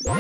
Hey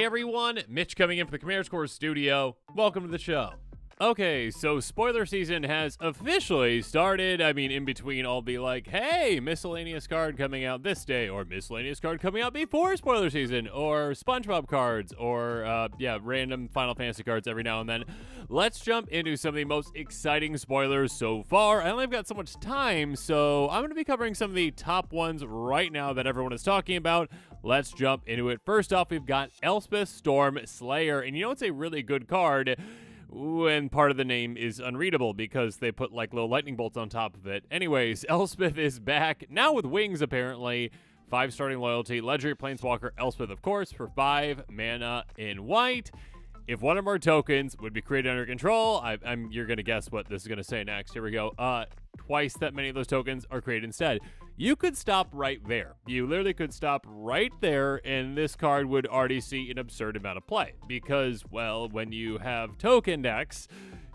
everyone, Mitch coming in from the Command Score studio. Welcome to the show. Okay, so spoiler season has officially started. I mean, in between I'll be like, hey, miscellaneous card coming out this day, or miscellaneous card coming out before spoiler season, or SpongeBob cards, or, random Final Fantasy cards every now and then. Let's jump into some of the most exciting spoilers so far. I only have got so much time, so I'm going to be covering some of the top ones right now that everyone is talking about. Let's jump into it. First off, we've got Elspeth Storm Slayer, and you know it's a really good card when part of the name is unreadable because they put like little lightning bolts on top of it. Anyways, Elspeth is back, now with wings apparently. 5 starting loyalty, legendary planeswalker Elspeth, of course, for 5 mana in white. If one or more tokens would be created under control, you're going to guess what this is going to say next. Here we go. Twice that many of those tokens are created instead. You could stop right there. You literally could stop right there, and this card would already see an absurd amount of play. Because, well, when you have token decks,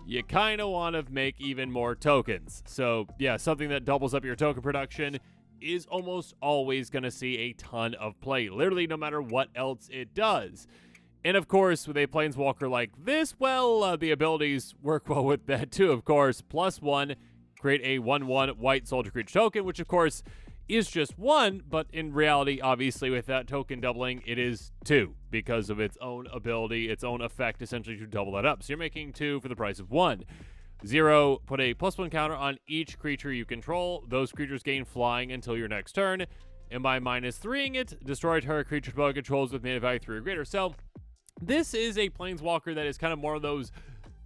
you kind of want to make even more tokens. So, yeah, something that doubles up your token production is almost always going to see a ton of play. Literally, no matter what else it does. And of course, with a planeswalker like this, well, the abilities work well with that too, of course. +1, create a 1/1 white soldier creature token, which of course is just 1, but in reality, obviously, with that token doubling, it is 2 because of its own ability, its own effect, essentially to double that up. So you're making 2 for the price of 1. 0, put a +1 counter on each creature you control. Those creatures gain flying until your next turn. And by -3ing it, destroy target creature opponent controls with mana value 3 or greater. So this is a planeswalker that is kind of more of those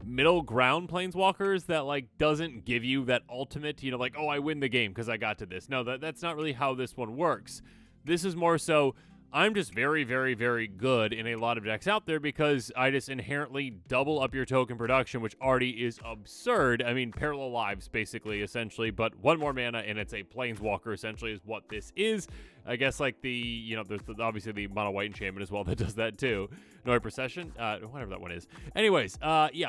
middle ground planeswalkers that like doesn't give you that ultimate, like, oh, I win the game because I got to this. No, that's not really how this one works. This is more so, I'm just very, very, very good in a lot of decks out there because I just inherently double up your token production, which already is absurd. I mean, parallel lives, basically, essentially, but 1 more mana, and it's a planeswalker, essentially, is what this is. I guess, like, there's obviously the mono white enchantment as well that does that, too. Noise Procession, whatever that one is. Anyways,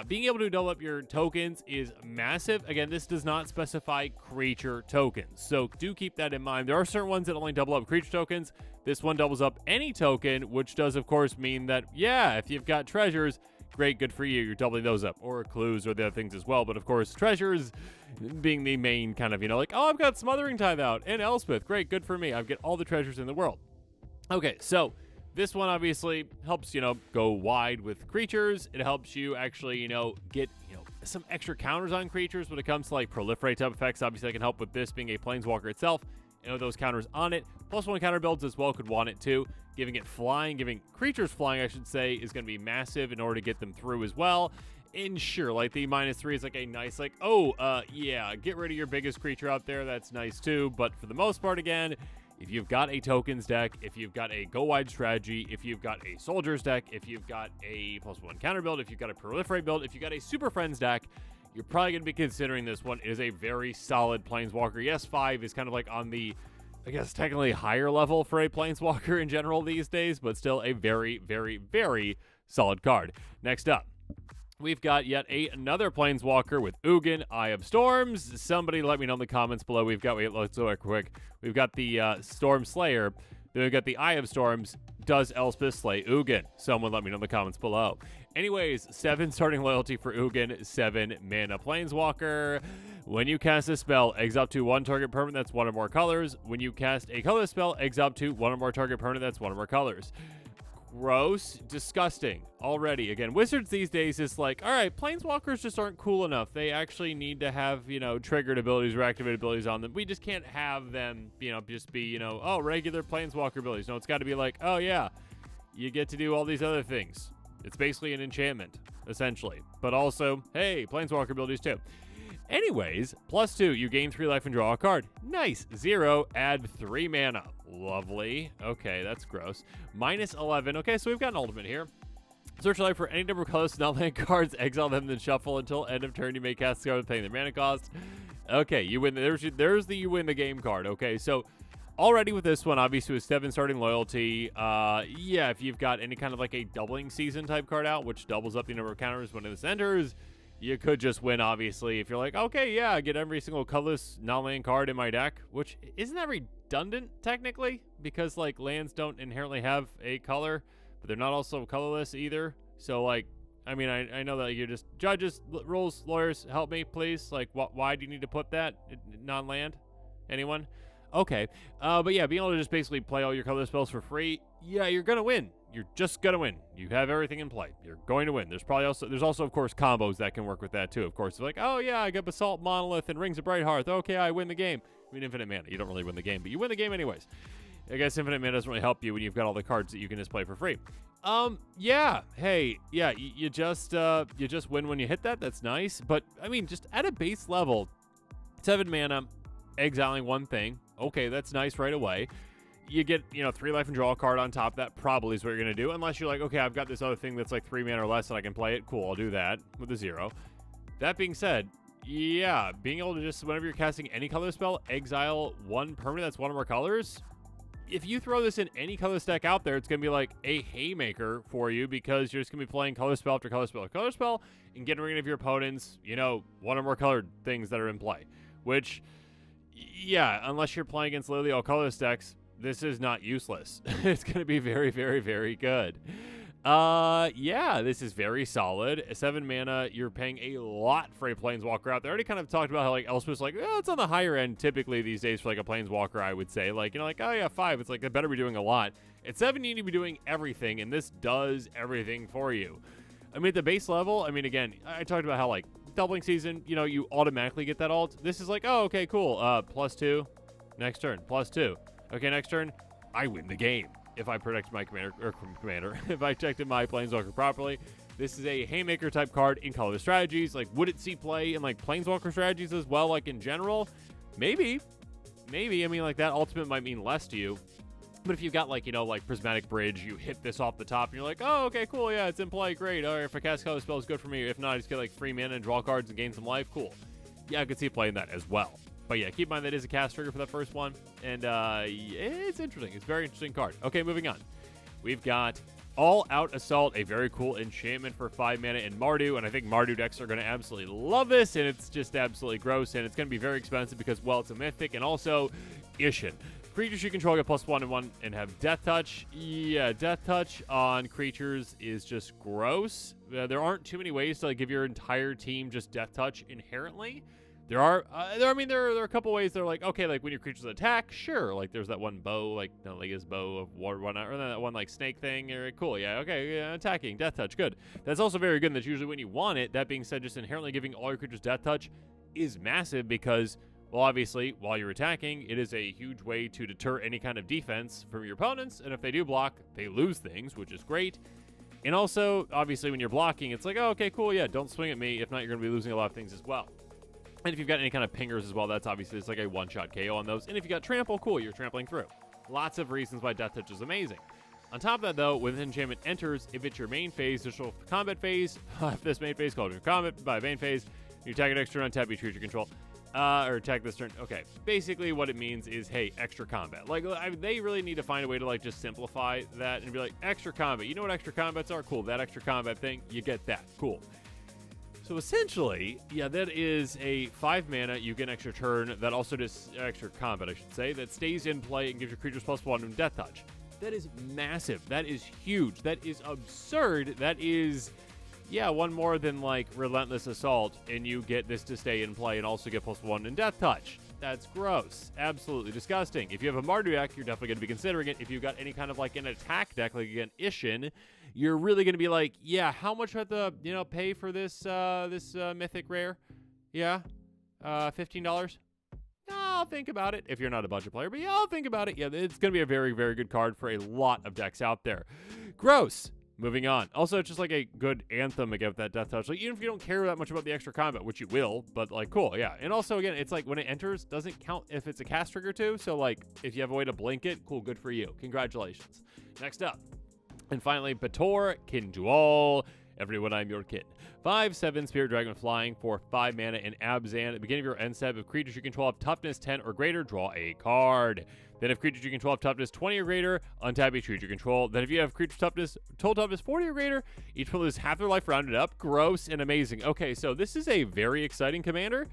being able to double up your tokens is massive. Again, this does not specify creature tokens, so do keep that in mind. There are certain ones that only double up creature tokens. This one doubles up any token, which does, of course, mean that, yeah, if you've got treasures, great, good for you. You're doubling those up, or clues or the other things as well. But, of course, treasures being the main kind of, like, oh, I've got Smothering Tithe out and Elspeth. Great, good for me. I've got all the treasures in the world. Okay, so this one obviously helps, go wide with creatures. It helps you actually, get, some extra counters on creatures when it comes to, like, proliferate type effects. Obviously, that can help with this being a planeswalker itself. Those counters on it. +1 counter builds as well could want it too. Giving it flying, giving creatures flying, I should say, is going to be massive in order to get them through as well. And sure, like the -3 is like a nice, like, get rid of your biggest creature out there. That's nice too. But for the most part, again, if you've got a tokens deck, if you've got a go wide strategy, if you've got a soldiers deck, if you've got a +1 counter build, if you've got a proliferate build, if you've got a super friends deck, you're probably going to be considering this one. It is a very solid planeswalker. Yes, 5 is kind of like on the, I guess, technically higher level for a planeswalker in general these days, but still a very, very, very solid card. Next up, we've got yet another planeswalker with Ugin, Eye of Storms. Somebody let me know in the comments below. Let's go quick. We've got the Storm Slayer. Then we've got the Eye of Storms. Does Elspeth slay Ugin? Someone let me know in the comments below. Anyways, 7 starting loyalty for Ugin, 7 mana planeswalker. When you cast a spell, exile to 1 target permanent that's 1 or more colors. When you cast a colorless spell, exile to 1 or more target permanent that's 1 or more colors. Gross, disgusting already. Again, Wizards these days is like, all right, planeswalkers just aren't cool enough. They actually need to have, triggered abilities or activated abilities on them. We just can't have them, just be, regular planeswalker abilities. No, it's got to be like, oh yeah, you get to do all these other things. It's basically an enchantment, essentially. But also, hey, planeswalker abilities too. Anyways, +2, you gain 3 life and draw a card. Nice. 0, add 3 mana. Lovely. Okay, that's gross. -11. Okay, so we've got an ultimate here. Search life for any number of colors, non-land cards, exile them, then shuffle until end of turn. You may cast a card paying their mana cost. Okay, you win. There's the you win the game card. Okay, so already with this one, obviously with 7 starting loyalty, yeah, if you've got any kind of like a doubling season type card out, which doubles up the number of counters when this enters, you could just win, obviously, if you're like, okay, yeah, I get every single colorless non-land card in my deck, which isn't that redundant, technically, because, like, lands don't inherently have a color, but they're not also colorless either, so, like, I mean, I know that you're just, judges, rules, lawyers, help me, please, like, why do you need to put that, non-land? Anyone? Okay, but yeah, being able to just basically play all your color spells for free, yeah, you're gonna win. You're just gonna win. You have everything in play. You're going to win. There's also of course combos that can work with that too. Of course, it's like, oh yeah, I got Basalt Monolith and Rings of Brighthearth. Okay, I win the game. I mean, infinite mana. You don't really win the game, but you win the game anyways. I guess infinite mana doesn't really help you when you've got all the cards that you can just play for free. Yeah, hey, yeah, you just win when you hit that. That's nice, but I mean, just at a base level, 7 mana, exiling one thing. Okay, that's nice right away. You get, 3 life and draw a card on top. That probably is what you're going to do. Unless you're like, okay, I've got this other thing that's like 3 mana or less and I can play it. Cool, I'll do that with a 0. That being said, yeah, being able to just, whenever you're casting any color spell, exile one permanent that's one or more colors. If you throw this in any color deck out there, it's going to be like a haymaker for you because you're just going to be playing color spell after color spell after color spell and getting rid of your opponent's, one or more colored things that are in play. Which, yeah, unless you're playing against literally all colorless decks, this is not useless. It's going to be very, very, very good. Yeah, this is very solid. 7 mana, you're paying a lot for a Planeswalker out there. I already kind of talked about how, like, Elspeth's like, it's on the higher end typically these days for, like, a Planeswalker, I would say. Like, like, oh, yeah, 5. It's like, they better be doing a lot. At 7, you need to be doing everything, and this does everything for you. I mean, at the base level, I mean, again, I talked about how, like, doubling season, you automatically get that alt. This is like, oh, okay, cool. +2. Next turn, +2. Okay, next turn, I win the game. If I protect my commander, if I protected my Planeswalker properly. This is a haymaker type card in colorless strategies. Like, would it see play in like Planeswalker strategies as well, like in general? Maybe. I mean, like, that ultimate might mean less to you. But if you've got, like, like Prismatic Bridge, you hit this off the top, and you're like, oh, okay, cool, yeah, it's in play, great. Or if I cast color spell, it's good for me. If not, I just get, like, free mana and draw cards and gain some life, cool. Yeah, I could see playing that as well. But yeah, keep in mind that is a cast trigger for that first one. And it's interesting. It's a very interesting card. Okay, moving on. We've got All Out Assault, a very cool enchantment for 5 mana in Mardu. And I think Mardu decks are going to absolutely love this. And it's just absolutely gross. And it's going to be very expensive because, well, it's a mythic. And also, Ugin. Creatures you control get +1/+1 and have Death Touch. Yeah, Death Touch on creatures is just gross. There aren't too many ways to, like, give your entire team just Death Touch inherently. There are a couple ways they're like, okay, like when your creatures attack, sure. Like there's that one bow, like Lega's bow of water, or that one like snake thing. Or cool, yeah, okay, yeah, attacking, Death Touch, good. That's also very good, and that's usually when you want it. That being said, just inherently giving all your creatures Death Touch is massive because, well, obviously, while you're attacking, it is a huge way to deter any kind of defense from your opponents, and if they do block, they lose things, which is great. And also, obviously, when you're blocking, it's like, oh, okay, cool, yeah, don't swing at me. If not, you're going to be losing a lot of things as well. And if you've got any kind of pingers as well, that's obviously it's like a one-shot KO on those. And if you got trample, cool, you're trampling through. Lots of reasons why Death Touch is amazing. On top of that, though, when this enchantment enters, if it's your main phase, digital combat phase, if this main phase called your combat by main phase, you attack it next turn on tap, you treat your control. Or attack this turn. Okay, basically what it means is, hey, extra combat. Like, they really need to find a way to, like, just simplify that and be like, extra combat. You know what extra combats are? Cool, that extra combat thing, you get that. Cool. So essentially, yeah, that is a 5 mana, you get an extra turn, that also does extra combat, I should say, that stays in play and gives your creatures +1 and Death Touch. That is massive. That is huge. That is absurd. That is, yeah, one more than, like, Relentless Assault, and you get this to stay in play and also get +1 and Death Touch. That's gross. Absolutely disgusting. If you have a Mardu deck, you're definitely going to be considering it. If you've got any kind of, like, an attack deck, like, again, Ugin, you're really going to be like, yeah, how much do I have to, pay for this mythic rare? Yeah? $15? I'll think about it if you're not a budget player, but yeah, I'll think about it. Yeah, it's going to be a very, very good card for a lot of decks out there. Gross. Moving on. Also, it's just like a good anthem against that Death Touch. Like, even if you don't care that much about the extra combat, which you will, but, like, cool, yeah. And also, again, it's like when it enters, doesn't count if it's a cast trigger too. So, like, if you have a way to blink it, cool, good for you. Congratulations. Next up. And finally, Betor can do all. Everyone, I'm your kid. 5/7 Spirit Dragon flying for 5 mana and Abzan. At the beginning of your end step, if creatures you control have toughness 10 or greater, draw a card. Then if creatures you control have toughness 20 or greater, untap each creature you control. Then if you have creature toughness, total toughness 40 or greater, each will lose half their life rounded up. Gross and amazing. Okay, so this is a very exciting commander.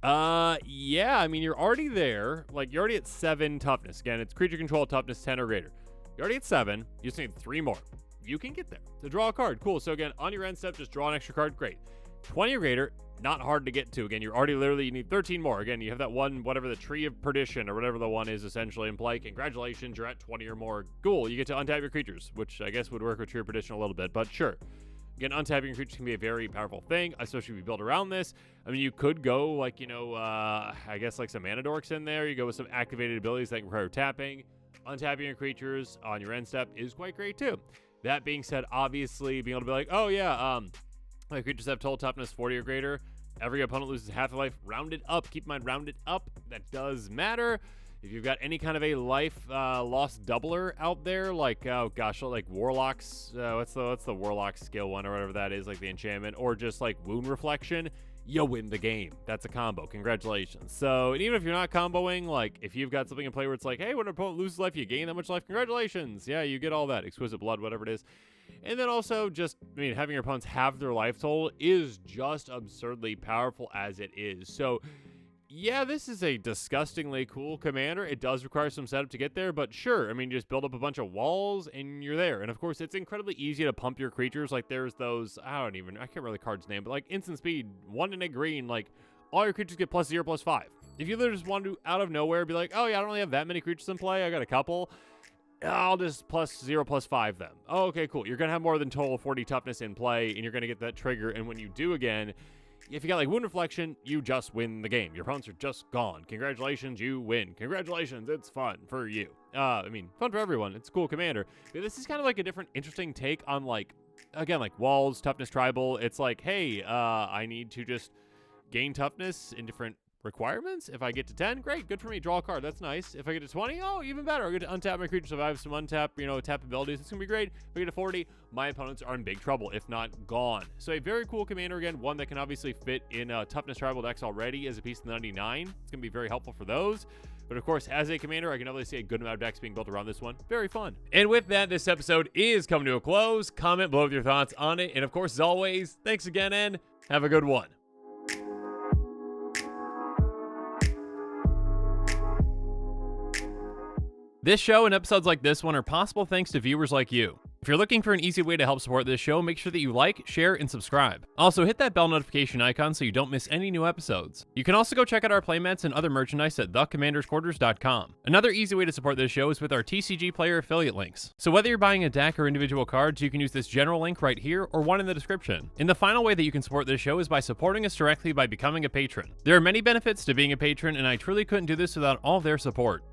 Yeah, I mean, you're already there. Like, you're already at 7 toughness. Again, it's creature control toughness 10 or greater. You're already at 7. You just need 3 more. You can get there to draw a card. Cool. So again, on your end step, just draw an extra card. Great. 20 or greater, not hard to get to. Again, you're already literally, you need 13 more. Again, you have that one, whatever the Tree of Perdition or whatever the one is essentially in play. Congratulations, you're at 20 or more. Cool. You get to untap your creatures, which I guess would work with Tree of Perdition a little bit, but sure. Again, untapping your creatures can be a very powerful thing, especially if you build around this. I mean, you could go like, I guess like some mana dorks in there. You go with some activated abilities that require tapping. Untapping your creatures on your end step is quite great too. That being said, obviously being able to be like, oh yeah, my creatures have total toughness 40 or greater. Every opponent loses half their life. Rounded up. Keep in mind, rounded up. That does matter. If you've got any kind of a life loss doubler out there, like, oh gosh, like Warlock's, what's the Warlock skill one or whatever that is, like the enchantment, or just like Wound Reflection, you win the game. That's a combo. Congratulations. So, and even if you're not comboing, like if you've got something in play where it's like, hey, when an opponent loses life, you gain that much life. Congratulations. Yeah, you get all that. Exquisite Blood, whatever it is. And then also just, I mean, having your opponents halve their life total is just absurdly powerful as it is. So, yeah, this is a disgustingly cool commander. It does require some setup to get there, but sure. I mean, just build up a bunch of walls and you're there. And of course, it's incredibly easy to pump your creatures. Like there's those, I can't remember the card's name, but like instant speed, 1 and a green, like all your creatures get +0/+5. If you literally just want to out of nowhere be like, oh yeah, I don't really have that many creatures in play. I got a couple. I'll just +0/+5 them. Oh, okay, cool. You're going to have more than total 40 toughness in play and you're going to get that trigger. And when you do again, if you got like Wound Reflection, you just win the game. Your opponents are just gone. Congratulations, you win. Congratulations, it's fun for you. I mean, fun for everyone. It's a cool commander. But this is kind of like a different, interesting take on like, again, like walls, toughness, tribal. It's like, hey, I need to just gain toughness in different requirements. If I get to 10, great, good for me. Draw a card, that's nice. If I get to 20, oh, even better. I get to untap my creatures. So if I have some untap, tap abilities, it's gonna be great. If I get to 40, my opponents are in big trouble, if not gone. So a very cool commander, again, one that can obviously fit in toughness tribal decks already as a piece of the 99. It's gonna be very helpful for those. But of course, as a commander, I can definitely see a good amount of decks being built around this one. Very fun. And with that, this episode is coming to a close. Comment below with your thoughts on it. And of course, as always, thanks again and have a good one. This show and episodes like this one are possible thanks to viewers like you. If you're looking for an easy way to help support this show, make sure that you like, share, and subscribe. Also, hit that bell notification icon so you don't miss any new episodes. You can also go check out our playmats and other merchandise at thecommandersquarters.com. Another easy way to support this show is with our TCG Player affiliate links. So whether you're buying a deck or individual cards, you can use this general link right here or one in the description. And the final way that you can support this show is by supporting us directly by becoming a patron. There are many benefits to being a patron, and I truly couldn't do this without all their support.